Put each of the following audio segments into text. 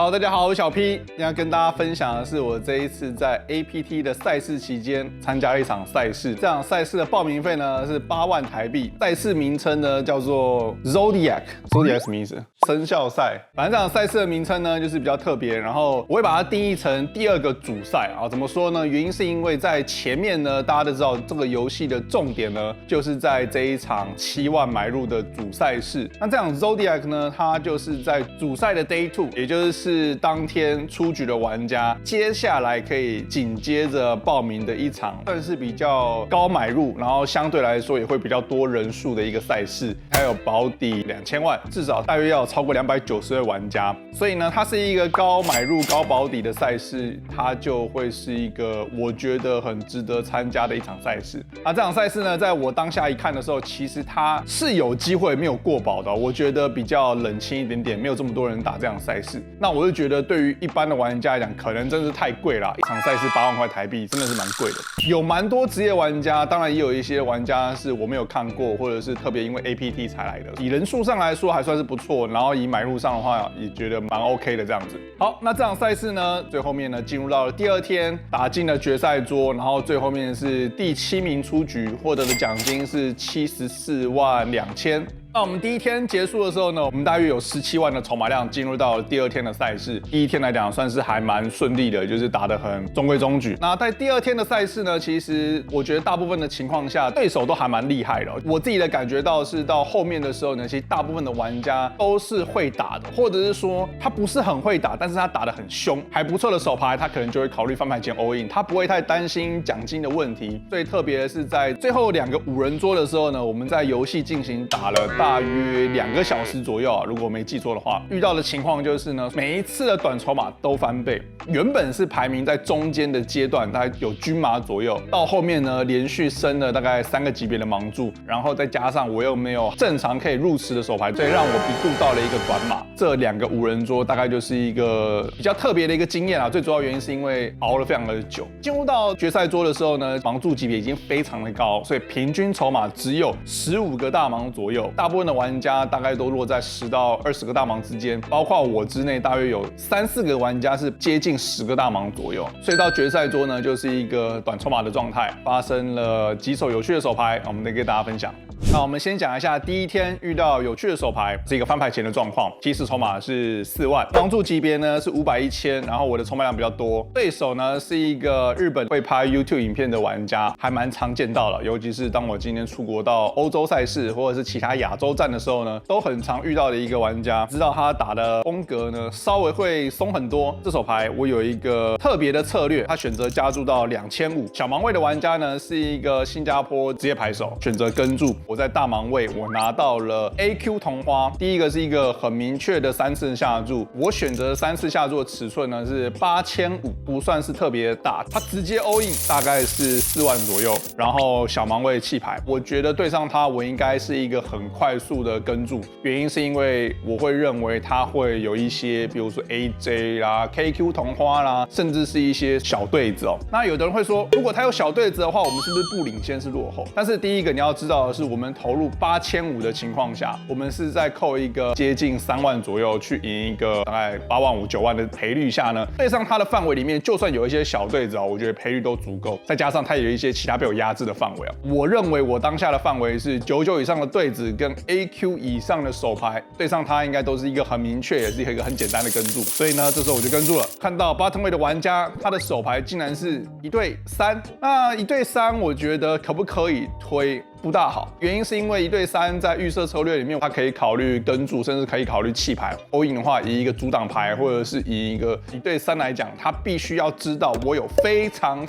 好，大家好，我是小 P。今天要跟大家分享的是我这一次在 APT 的赛事期间参加了一场赛事。这场赛事的报名费呢是8万台币，赛事名称呢叫做 Zodiac。Zodiac 什么意思？生肖赛。反正这场赛事的名称呢就是比较特别，然后我会把它定义成第二个主赛啊。怎么说呢？原因是因为在前面呢，大家都知道这个游戏的重点呢就是在这一场7万买入的主赛事。那这场 Zodiac 呢，它就是在主赛的 Day 2，也就是当天出局的玩家，接下来可以紧接着报名的一场，算是比较高买入，然后相对来说也会比较多人数的一个赛事，还有保底2000万，至少大约要有超过290位玩家，所以呢，它是一个高买入、高保底的赛事，它就会是一个我觉得很值得参加的一场赛事。那这场赛事呢，在我当下一看的时候，其实它是有机会没有过保的，我觉得比较冷清一点点，没有这么多人打这样赛事。那我就觉得对于一般的玩家来讲，可能真的是太贵了，一场赛事8万块台币真的是蛮贵的。有蛮多职业玩家，当然也有一些玩家是我没有看过，或者是特别因为 APT 才来的。以人数上来说还算是不错，然后以买入上的话也觉得蛮 OK 的这样子。好，那这场赛事呢，最后面呢进入到了第2天，打进了决赛桌，然后最后面是第7名出局，获得的奖金是74万2000。那我们第1天结束的时候呢，我们大约有17万的筹码量进入到了第2天的赛事。第1天来讲算是还蛮顺利的，就是打得很中规中矩。那在第2天的赛事呢，其实我觉得大部分的情况下，对手都还蛮厉害的。我自己的感觉到是到后面的时候呢，其实大部分的玩家都是会打的，或者是说他不是很会打，但是他打得很凶，还不错的手牌，他可能就会考虑翻牌前 all in， 他不会太担心奖金的问题。最特别的是在最后2个5人桌的时候呢，我们在游戏进行打了大约2个小时左右啊，如果我没记错的话，遇到的情况就是呢，每一次的短筹码都翻倍。原本是排名在中间的阶段，大概有均码左右，到后面呢连续升了大概3个级别的盲注，然后再加上我又没有正常可以入池的手牌，所以让我一度到了一个短码。这2个5人桌大概就是一个比较特别的一个经验啊。最主要原因是因为熬了非常的久，进入到决赛桌的时候呢，盲注级别已经非常的高，所以平均筹码只有15个大盲左右，大部分的玩家大概都落在10到20个大盲之间，包括我之内，大约有3、4个玩家是接近10个大盲左右。所以到决赛桌呢，就是一个短筹码的状态，发生了几手有趣的手牌，我们再跟大家分享。那我们先讲一下第1天遇到有趣的手牌，是一个翻牌前的状况。起始筹码是4万，盲注级别呢是500、1000，然后我的筹码量比较多。对手呢是一个日本会拍 YouTube 影片的玩家，还蛮常见到了。尤其是当我今天出国到欧洲赛事或者是其他亚洲站的时候呢，都很常遇到的一个玩家。知道他打的风格呢稍微会松很多。这手牌我有一个特别的策略，他选择加注到2500。小盲位的玩家呢是一个新加坡职业牌手，选择跟注。我在大盲位，我拿到了 AQ 同花。第一个是一个很明确的3次下注，我选择3次下注的尺寸呢是8500，不算是特别大。他直接 all in 大概是4万左右，然后小盲位弃牌。我觉得对上他，我应该是一个很快速的跟注，原因是因为我会认为他会有一些，比如说 AJ 啦、KQ 同花啦，甚至是一些小对子哦。那有的人会说，如果他有小对子的话，我们是不是不领先是落后？但是第一个你要知道的是，我们投入8500的情况下，我们是在扣一个接近3万左右去赢一个大概8万5、9万的赔率下呢，对上他的范围里面，就算有一些小对子啊，我觉得赔率都足够，再加上他有一些其他被我压制的范围啊，我认为我当下的范围是99以上的对子跟 AQ 以上的手牌，对上他应该都是一个很明确，也是一个很简单的跟注，所以呢，这时候我就跟注了。看到 bottom 位的玩家，他的手牌竟然是1对3，那1对3，我觉得可不可以推？不大好，原因是因为1对3在预设策略里面，它可以考虑跟注，甚至可以考虑弃牌。all in的话，以一个阻挡牌或者是以一个1对3来讲，他必须要知道我有非常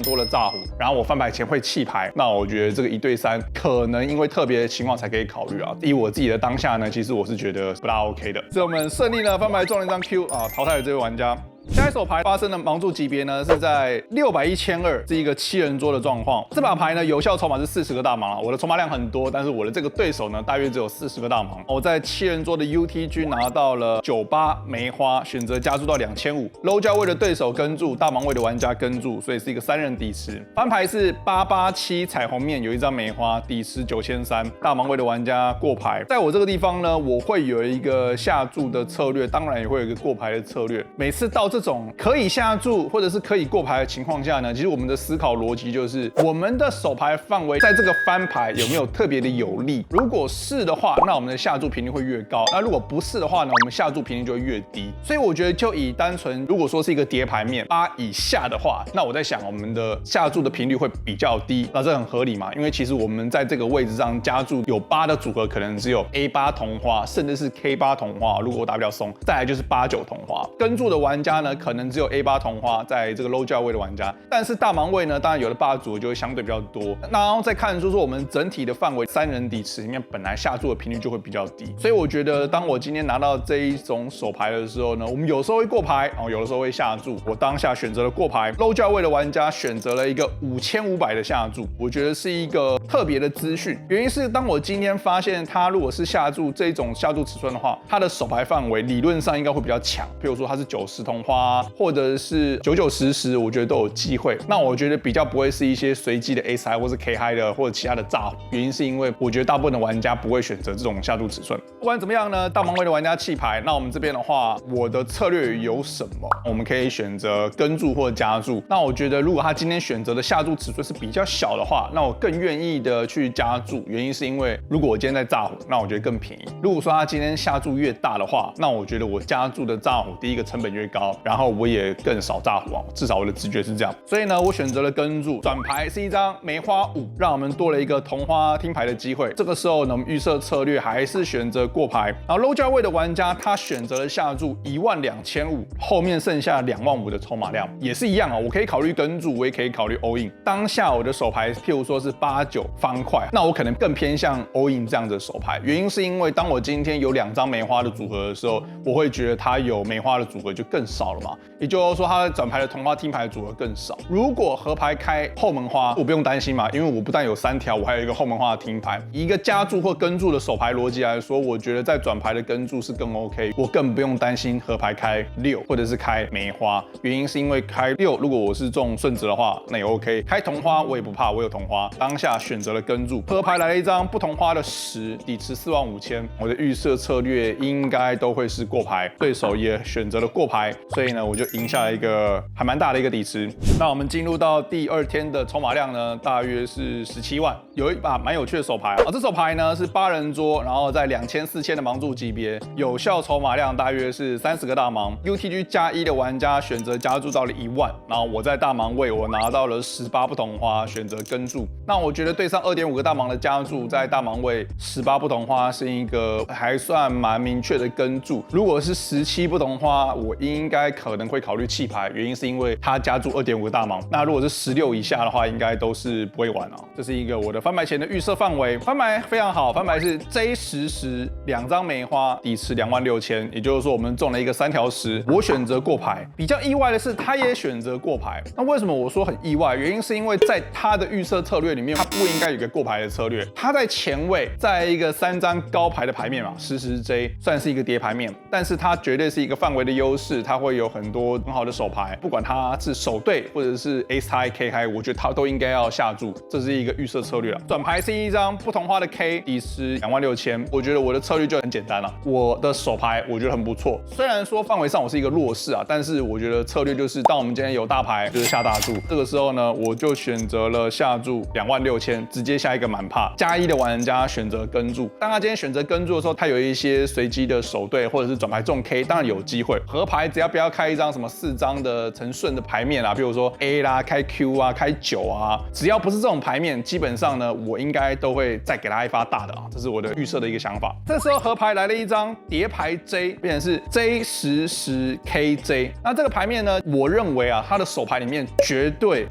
多的炸胡，然后我翻牌前会弃牌。那我觉得这个1对3可能因为特别的情况才可以考虑啊。以我自己的当下呢，其实我是觉得不大 OK 的。所以我们顺利呢翻牌中了一张 Q 啊，淘汰了这位玩家。下一手牌发生的盲注级别呢是在600-1200，是一个7人桌的状况。这把牌呢有效筹码是40个大盲，我的筹码量很多，但是我的这个对手呢大约只有40个大盲。我在7人桌的 UTG 拿到了98梅花，选择加注到2500，low 价位的对手跟注，大盲位的玩家跟注，所以是一个3人底池。翻牌是887彩虹面，有一张梅花，底池9300，大盲位的玩家过牌。在我这个地方呢，我会有一个下注的策略，当然也会有一个过牌的策略。每次到这种可以下注或者是可以过牌的情况下呢，其实我们的思考逻辑就是我们的手牌范围在这个翻牌有没有特别的有利？如果是的话，那我们的下注频率会越高；那如果不是的话呢，我们下注频率就会越低。所以我觉得就以单纯如果说是一个叠牌面8以下的话，那我在想我们的下注的频率会比较低，那这很合理嘛？因为其实我们在这个位置上加注有8的组合，可能只有 A8 同花，甚至是 K8 同花。如果我打比较松，再来就是8-9同花。跟注的玩家呢，可能只有 A8 同花，在这个 low 价位的玩家，但是大盲位呢，当然有的8组合就会相对比较多。然后再看说我们整体的范围3人底池里面，本来下注的频率就会比较低。所以我觉得，当我今天拿到这一种手牌的时候呢，我们有时候会过牌，有的时候会下注。我当下选择了过牌 ，low 价位的玩家选择了一个5500的下注，我觉得是一个特别的资讯。原因是当我今天发现他如果是下注这种下注尺寸的话，他的手牌范围理论上应该会比较强。譬如说他是90同花，或者是9910，我觉得都有机会。那我觉得比较不会是一些随机的 A high 或是 K high 的，或者其他的炸胡。原因是因为我觉得大部分的玩家不会选择这种下注尺寸。不管怎么样呢，大盲位的玩家弃牌。那我们这边的话，我的策略有什么？我们可以选择跟注或加注。那我觉得如果他今天选择的下注尺寸是比较小的话，那我更愿意的去加注。原因是因为如果我今天在炸胡，那我觉得更便宜。如果说他今天下注越大的话，那我觉得我加注的炸胡第一个成本越高，然后我也更少炸胡啊，至少我的直觉是这样。所以呢，我选择了跟注。转牌是一张梅花5，让我们多了一个同花听牌的机会。这个时候呢，我们预设策略还是选择过牌。然后 low 价位的玩家他选择了下注12500，后面剩下25000的筹码量也是一样啊。我可以考虑跟注，我也可以考虑 all in。当下我的手牌，譬如说是8-9方块，那我可能更偏向 all in 这样的手牌。原因是因为当我今天有2张梅花的组合的时候，我会觉得它有梅花的组合就更少了嘛。也就是说，它的转牌的同花听牌的组合更少。如果合牌开后门花，我不用担心嘛，因为我不但有3条，我还有一个后门花的听牌。以一个加注或跟注的手牌逻辑来说，我觉得在转牌的跟注是更 OK， 我更不用担心合牌开6或者是开梅花。原因是因为开6，如果我是中顺子的话，那也 OK。开同花我也不怕，我有同花。当下选择了跟注，合牌来了一张不同花的10，底池45000。我的预设策略应该都会是过牌，对手也选择了过牌，所以呢，我就赢下了一个还蛮大的一个底池。那我们进入到第2天的筹码量呢，大约是17万。有一把蛮有趣的手牌啊，这手牌呢是8人桌，然后在2000、4000的盲注级别，有效筹码量大约是30个大盲。UTG 加1的玩家选择加注到了1万，然后我在大盲位我拿到了18不同花，选择跟注。那我觉得对上2.5个大盲的加注，在大盲位18不同花是一个还算蛮明确的跟注。如果是17不同花，我应该可能会考虑弃牌，原因是因为他加注2.5个大盲。那如果是16以下的话，应该都是不会玩啊。这是一个我的翻牌前的预设范围。翻牌非常好，翻牌是 J10-10 2张梅花，底池26000，也就是说我们中了一个3条10。我选择过牌，比较意外的是他也选择过牌。那为什么我说很意外？原因是因为在他的预设策略里面，他不应该有个过牌的策略。他在前位，在一个3张高牌的牌面嘛，10-10J 算是一个叠牌面，但是它绝对是一个范围的优势，它会有很多很好的手牌，不管它是手对或者是 Ace High K High， 我觉得它都应该要下注，这是一个预设策略了。转牌是一张不同花的 K， 底池26000，我觉得我的策略就很简单了，我的手牌我觉得很不错，虽然说范围上我是一个弱势啊，但是我觉得策略就是当我们今天有大牌就是下大注，这个时候呢我就选择了下注26000，直接下一个满帕。加1的玩家选择跟注，当他今天选择跟注的时候，他有一些随机的手对或者是转牌中 K， 当然有机会。合牌只要不要开一张什么4张的成顺的牌面啦，比如说 A 啦、开 Q 啊、开9啊，只要不是这种牌面，基本上呢我应该都会再给他一发大的啊，这是我的预设的一个想法。这时候合牌来了一张叠牌 J， 变成是 J10-10KJ。那这个牌面呢，我认为啊，它的手牌里面绝对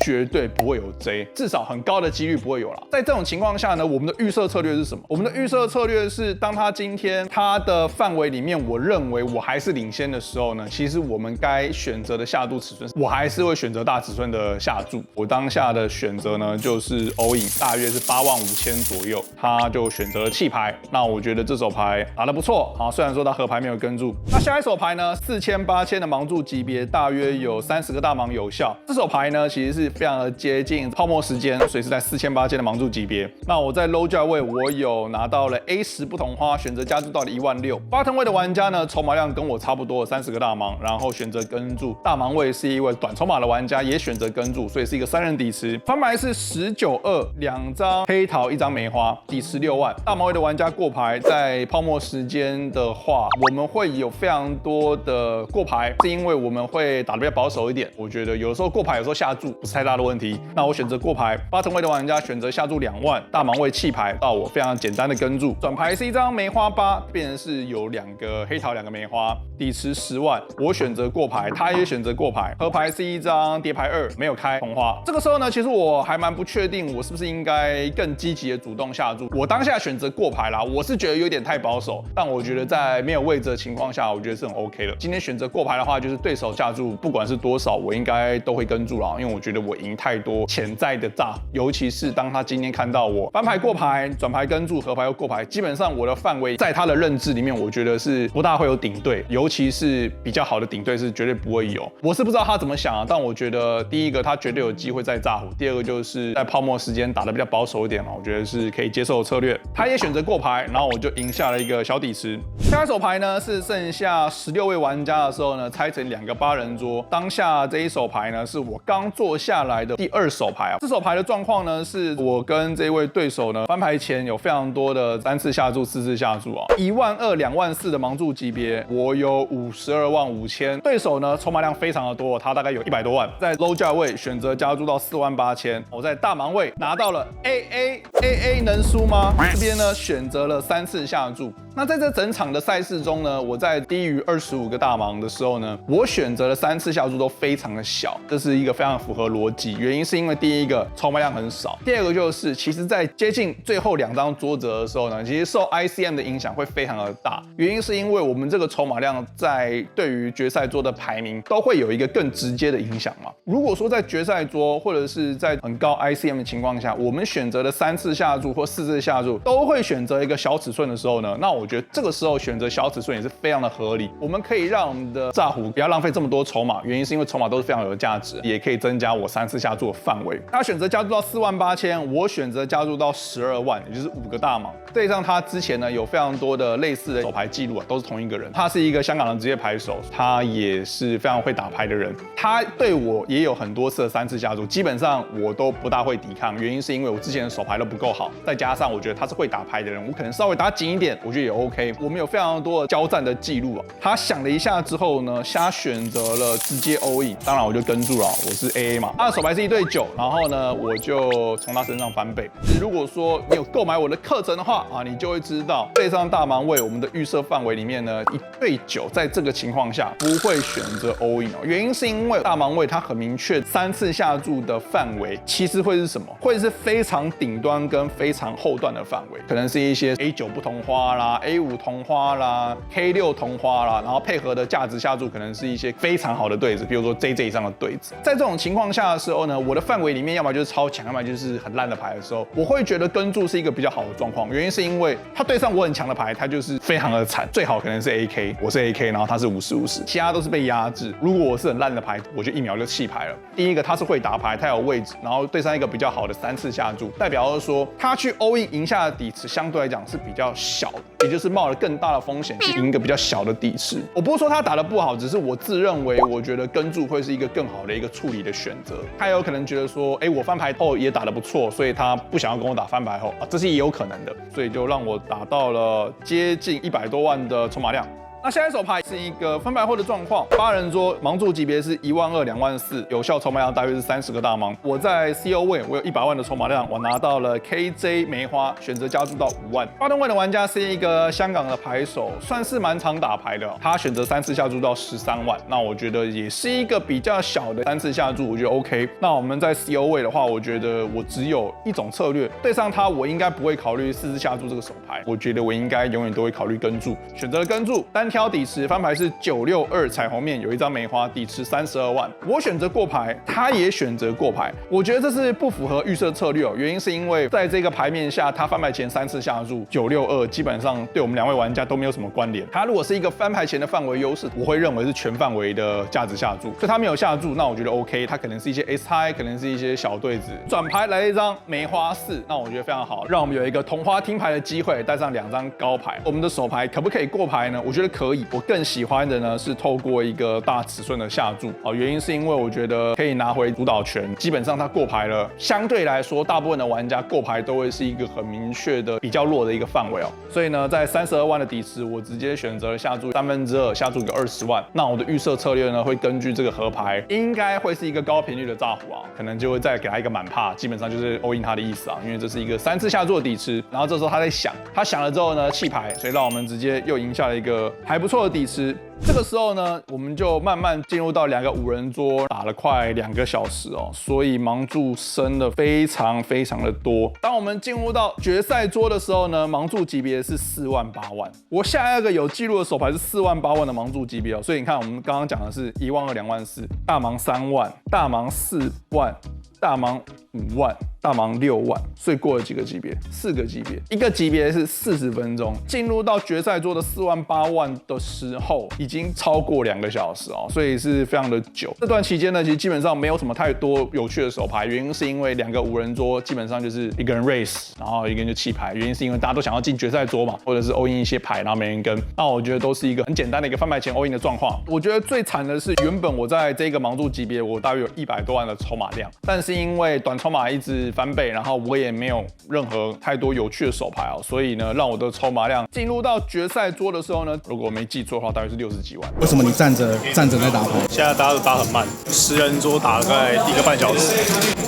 不会有 J， 至少很高的几率不会有啦。在这种情况下呢，我们的预设策略是什么？我们的预设策略是，当他今天他的范围里面，我认为我还是领先的时候呢，其实我们们该选择的下注尺寸，我还是会选择大尺寸的下注。我当下的选择呢，就是 all in， 大约是85000左右，他就选择了弃牌。那我觉得这手牌打得不错啊，虽然说他合牌没有跟住。那下一手牌呢，4000、8000的盲注级别，大约有30个大盲有效。这手牌呢，其实是非常的接近泡沫时间，所以是在4000、8000的盲注级别。那我在 low 价位，我有拿到了 A10不同花，选择加注到了16000。bottom 位的玩家呢，筹码量跟我差不多，30个大盲，然后选择跟注。大盲位是一位短筹码的玩家，也选择跟注，所以是一个3人底池。翻牌是19-2，2张黑桃，1张梅花，底池6万。大盲位的玩家过牌，在泡沫时间的话，我们会有非常多的过牌，是因为我们会打得比较保守一点。我觉得有的时候过牌，有时候下注不是太大的问题。那我选择过牌。bottom 位的玩家选择下注2万，大盲位弃牌，到我非常简单的跟注。转牌是一张梅花8，变成是有2个黑桃，2个梅花，底池10万。我选择过牌，他也选择过牌。合牌是一张叠牌2，没有开红花。这个时候呢，其实我还蛮不确定，我是不是应该更积极的主动下注。我当下选择过牌啦，我是觉得有点太保守，但我觉得在没有位置的情况下，我觉得是很 OK 的。今天选择过牌的话，就是对手下注不管是多少，我应该都会跟注啦，因为我觉得我赢太多潜在的炸，尤其是当他今天看到我翻牌过牌、转牌跟注、合牌又过牌，基本上我的范围在他的认知里面，我觉得是不大会有顶对，尤其是比较好的顶对是绝对不会有。我是不知道他怎么想啊，但我觉得第一个他绝对有机会再炸胡，第二个就是在泡沫时间打得比较保守一点嘛，我觉得是可以接受的策略。他也选择过牌，然后我就赢下了一个小底池。下一手牌呢是剩下16位玩家的时候呢，拆成2个8人桌。当下这一手牌呢是我刚坐下来的第2手牌啊。这手牌的状况呢是我跟这位对手呢翻牌前有非常多的3次下注、4次下注啊，12000、24000的盲注级别，我有525000。对手呢筹码量非常的多，他大概有100多万。在 low 价位选择加注到48000，我在大盲位拿到了 AA 能输吗？这边呢选择了3次下注。那在这整场的赛事中呢，我在低于25个大盲的时候呢，我选择了3次下注都非常的小，这是一个非常符合逻辑。原因是因为第一个筹码量很少，第二个就是其实在接近最后2张桌子的时候呢，其实受 ICM 的影响会非常的大。原因是因为我们这个筹码量在对于决赛桌的排名都会有一个更直接的影响嘛。如果说在决赛桌或者是在很高 ICM 的情况下，我们选择的3次下注或4次下注都会选择一个小尺寸的时候呢，那我觉得这个时候选择小尺寸也是非常的合理。我们可以让我们的炸胡不要浪费这么多筹码，原因是因为筹码都是非常有价值，也可以增加我3次下注的范围。他选择加注到48000，我选择加注到12万，也就是5个大盲。对上他之前呢有非常多的类似的手牌记录啊，都是同一个人。他是一个香港的职业牌手，他也是非常会打牌的人。他对我也有很多次的3次下注，基本上我都不大会抵抗，原因是因为我之前的手牌都不够好，再加上我觉得他是会打牌的人，我可能稍微打紧一点，我觉得也 OK。我们有非常多的交战的记录啊。他想了一下之后呢，他选择了直接 all in， 当然我就跟住了，我是 AA 嘛。他的手牌是1对9，然后呢我就从他身上翻倍。如果说你有购买我的课程的话啊，你就会知道对上大盲位我们的预设范围里面呢，1对9在这个情况下不会选择 all in 哦。原因是因为大盲位它很明确3次下注的范围其实会是什么？会是非常顶端跟非常后段的范围，可能是一些 A9不同花啦、A5同花啦、K6同花啦，然后配合的价值下注可能是一些非常好的对子，比如说 JJ 以上的对子。在这种情况下的时候呢，我的范围里面要么就是超强，要么就是很烂的牌的时候，我会觉得跟注是一个比较好的状况。原因是因为他对上我很强的牌，他就是非常的惨，最好可能是 AK， 我是 AK， 然后他是50-50，其他都是被压制。如果我是很烂的牌，我就1秒就弃牌了。第一个他是会打牌，他有位置，然后对上一个比较好的3次下注，代表是说他去 all in 赢下的底池相对来讲是比较小的，也就是冒了更大的风险去赢一个比较小的底池。我不是说他打得不好，只是我自认为我觉得跟注会是一个更好的一个处理的选择。他有可能觉得说，我翻牌后也打得不错，所以他不想要跟我打翻牌后啊，这是也有可能的，所以就让我打到了接近100多万的筹码量。那下一手牌是一个翻牌后的状况，8人桌盲注级别是12000、24000，有效筹码量大约是30个大盲。我在 CO 位，我有100万的筹码量，我拿到了 KJ 梅花，选择加注到5万。8位的玩家是一个香港的牌手，算是蛮常打牌的，他选择3次下注到13万，那我觉得也是一个比较小的3次下注，我觉得 OK。那我们在 CO 位的话，我觉得我只有一种策略，对上他我应该不会考虑4次下注这个手牌，我觉得我应该永远都会考虑跟注，选择了跟注，单挑底池，翻牌是962彩虹面，有一张梅花，底池32万。我选择过牌，他也选择过牌，我觉得这是不符合预设策略哦。原因是因为在这个牌面下，他翻牌前3次下注962，基本上对我们2位玩家都没有什么关联。他如果是一个翻牌前的范围优势，我会认为是全范围的价值下注，所以他没有下注，那我觉得 OK， 他可能是一些 S high， 可能是一些小对子。转牌来了一张梅花4，那我觉得非常好，让我们有一个同花听牌的机会，带上2张高牌。我们的手牌可不可以过牌呢？我觉得可以。我更喜欢的呢是透过一个大尺寸的下注哦，原因是因为我觉得可以拿回主导权，基本上他过牌了，相对来说，大部分的玩家过牌都会是一个很明确的比较弱的一个范围哦。所以呢，在32万的底池，我直接选择了下注2/3，下注个20万。那我的预设策略呢，会根据这个合牌，应该会是一个高频率的炸胡啊，可能就会再给他一个满帕，基本上就是 all in 他的意思啊，因为这是一个3次下注的底池。然后这时候他在想，他想了之后呢，弃牌，所以让我们直接又赢下了一个还不错的底池。这个时候呢，我们就慢慢进入到2个5人桌，打了快2个小时哦，所以盲注升了非常的多。当我们进入到决赛桌的时候呢，盲注级别是4万8万。我下一个有记录的手牌是4万8万的盲注级别哦，所以你看我们刚刚讲的是1万2、2万4，大盲3万，大盲4万。大盲5万，大盲6万，所以过了几个级别？4个级别，一个级别是40分钟。进入到决赛桌的4万8万的时候，已经超过2个小时哦，所以是非常的久。这段期间呢，其实基本上没有什么太多有趣的手牌，原因是因为2个5人桌基本上就是一个人 race， 然后一个人就弃牌。原因是因为大家都想要进决赛桌嘛，或者是 all in 一些牌，然后没人跟。那我觉得都是一个很简单的一个翻牌前 all in 的状况。我觉得最惨的是，原本我在这个盲注级别，我大约有100多万的筹码量，但是因为短筹码一直翻倍，然后我也没有任何太多有趣的手牌哦，所以呢，让我的筹码量进入到决赛桌的时候呢，如果我没记错的话，大约是60几万。为什么你站着在打牌？现在大家都打很慢，10人桌打了大概1个半小时，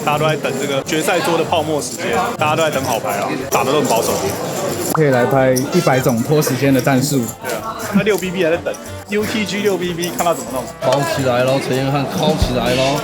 大家都在等这个决赛桌的泡沫时间，大家都在等好牌啊，打得都很保守。可以来拍100种拖时间的战术。对啊，那6BB 还在等 UTG 6BB， 看他怎么弄。包起来咯，陈彦翰铐起来咯。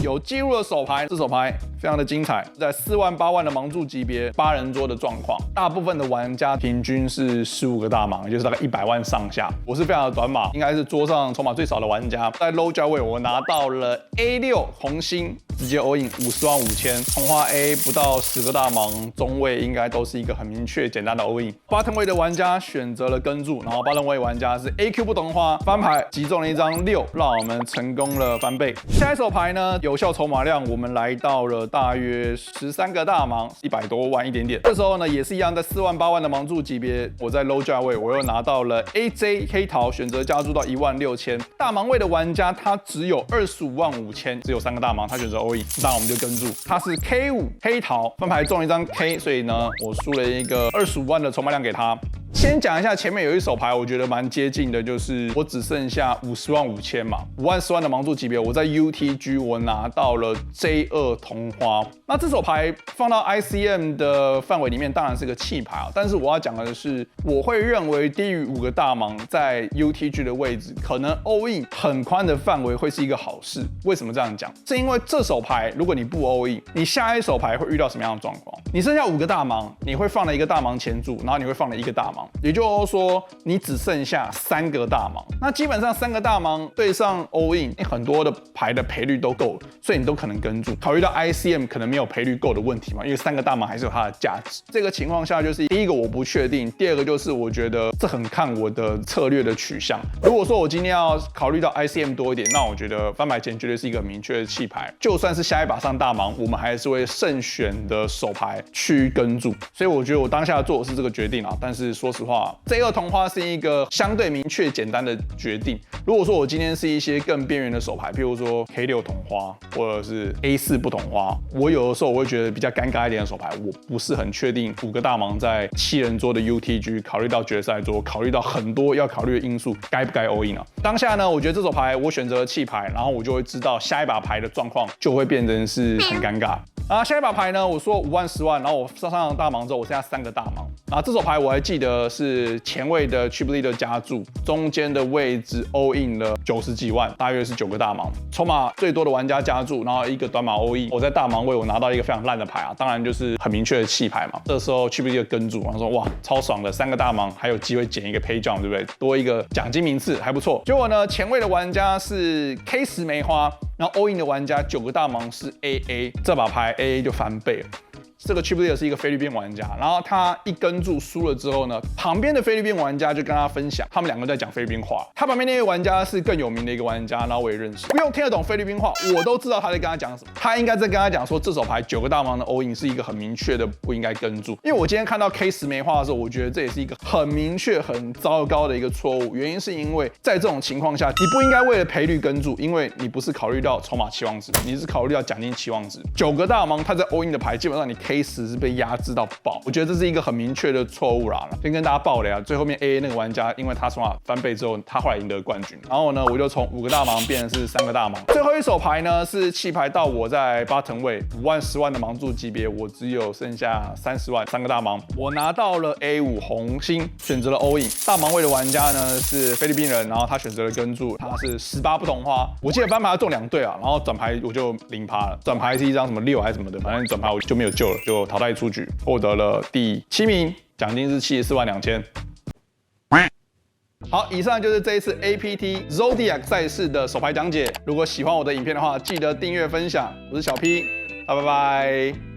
有记录的手牌，这手牌非常的精彩，在4万8万的盲注级别8人桌的状况，大部分的玩家平均是15个大盲，也就是大概100万上下。我是非常的短码，应该是桌上筹码最少的玩家。在 low 价位，我拿到了 A6 红心，直接 all in 50万5000，红花 A 不到10个大盲，中位应该都是一个很明确简单的 all in。bottom 位的玩家选择了跟注，然后 bottom 位玩家是 AQ 不同花，翻牌击中了一张6，让我们成功了翻倍。下一手牌呢，有效筹码量我们来到了大约13个大盲，100多万一点点。这时候呢，也是一样，在4万8万的盲注级别，我在 low 价位，我又拿到了 AJ 黑桃，选择加注到16000。大盲位的玩家他只有25万5000，只有3个大盲，他选择 all in，当然我们就跟注。他是 K5 黑桃，翻牌中了一张 K， 所以呢，我输了一个25万的筹码量给他。先讲一下前面有一手牌，我觉得蛮接近的，就是我只剩下50万5000嘛，5万10万的盲注级别，我在 UTG 我拿到了 J2 同花。那这手牌放到 ICM 的范围里面，当然是个弃牌啊。但是我要讲的是，我会认为低于5个大盲在 UTG 的位置，可能 all in 很宽的范围会是一个好事。为什么这样讲？是因为这手牌如果你不 all in， 你下一手牌会遇到什么样的状况？你剩下5个大盲，你会放了1个大盲前注，然后你会放了1个大盲。也就是说，你只剩下3个大盲，那基本上3个大盲对上 all in， 你很多的牌的赔率都够了，所以你都可能跟注。考虑到 ICM 可能没有赔率够的问题嘛，因为3个大盲还是有它的价值。这个情况下，就是第一个我不确定，第二个就是我觉得这很看我的策略的取向。如果说我今天要考虑到 ICM 多一点，那我觉得翻牌前绝对是一个明确的弃牌。就算是下一把上大盲，我们还是会慎选的手牌去跟注。所以我觉得我当下做的是这个决定啊，但是说实话，J2 同花是一个相对明确简单的决定。如果说我今天是一些更边缘的手牌，譬如说 K6 同花，或者是 A4 不同花，我有的时候我会觉得比较尴尬一点的手牌，我不是很确定5个大盲在7人桌的 UTG， 考虑到决赛桌，考虑到很多要考虑的因素，该不该 all in 啊？当下呢，我觉得这手牌我选择了弃牌，然后我就会知道下一把牌的状况就会变成是很尴尬。啊，下一把牌呢，我说5万、10万，然后我上大盲之后，我剩下3个大盲。啊，这手牌我还记得是前卫的 Chip Leader 加注，中间的位置 all in 了90几万，大约是9个大盲，筹码最多的玩家加注，然后1个短码 all in。我在大盲位我拿到一个非常烂的牌啊，当然就是很明确的弃牌嘛。这时候 Chip Leader 跟住，然后说哇，超爽的，3个大盲，还有机会捡一个 Pay Jump， 对不对？多一个奖金名次，还不错。结果呢，前卫的玩家是 K10梅花，然后 all in 的玩家9个大盲是 AA， 这把牌 AA 就翻倍了。这个 Chip Leader 是一个菲律宾玩家，然后他一跟注输了之后呢，旁边的菲律宾玩家就跟他分享，他们2个在讲菲律宾话。他旁边那位玩家是更有名的一个玩家，然后我也认识，不用听得懂菲律宾话，我都知道他在跟他讲什么。他应该在跟他讲说，这手牌9个大盲的 all in 是一个很明确的不应该跟注。因为我今天看到 K10梅花的时候，我觉得这也是一个很明确、很糟糕的一个错误。原因是因为在这种情况下，你不应该为了赔率跟注，因为你不是考虑到筹码期望值，你是考虑到奖金期望值。9个大盲他在 all in 的牌，基本上你 K10是被压制到爆，我觉得这是一个很明确的错误啦。先跟大家爆雷啊，最后面 AA 那个玩家，因为他筹码翻倍之后，他后来赢得冠军。然后呢，我就从5个大盲变成是3个大盲。最后一手牌呢是弃牌到我在bottom位5万、10万的盲注级别，我只有剩下30万，3个大盲，我拿到了 A5红心，选择了 all in。大盲位的玩家呢是菲律宾人，然后他选择了跟注，他是18不同花。我记得翻牌中2对啊，然后转牌我就0%了，转牌是一张什么6还是什么的，反正转牌我就没有救了，就淘汰出局。获得了第7名，奖金是74万2000。好，以上就是这一次 APT Zodiac 赛事的手牌讲解。如果喜欢我的影片的话，记得订阅分享。我是小 P，拜拜。